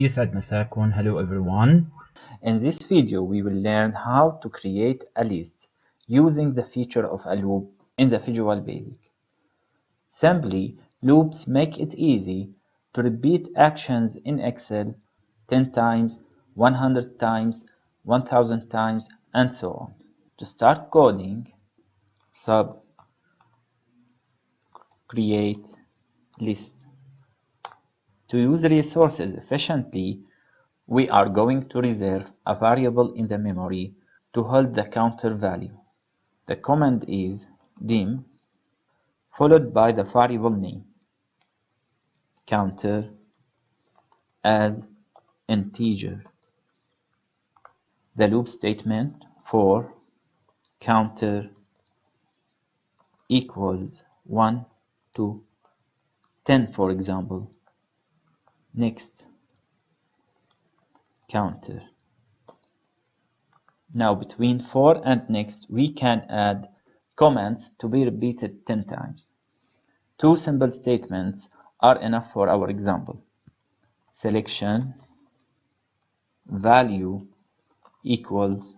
يسعد مساكم. Hello everyone. In this video, we will learn how to create a list using the feature of a loop in the Visual Basic. Simply, loops make it easy to repeat actions in Excel 10 times, 100 times, 1000 times, and so on. To start coding, create list. To use resources efficiently, we are going to reserve a variable in the memory to hold the counter value. The command is dim followed by the variable name counter as integer. The loop statement for counter equals 1 to 10, for example. Next, counter. Now between for and next we can add comments to be repeated 10 times. Two simple statements are enough for our example. Selection value equals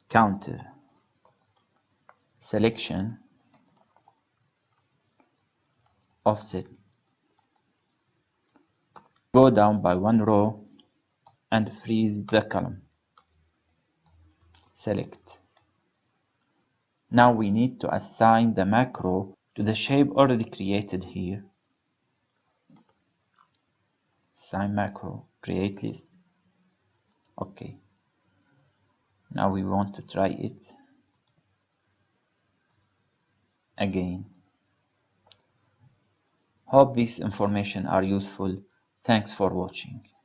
counter. Selection offset. Go down by one row and freeze the column. Select. Now we need to assign the macro to the shape already created here. Assign macro, create list. Okay. Now we want to try it again. Hope these information are useful. Thanks for watching.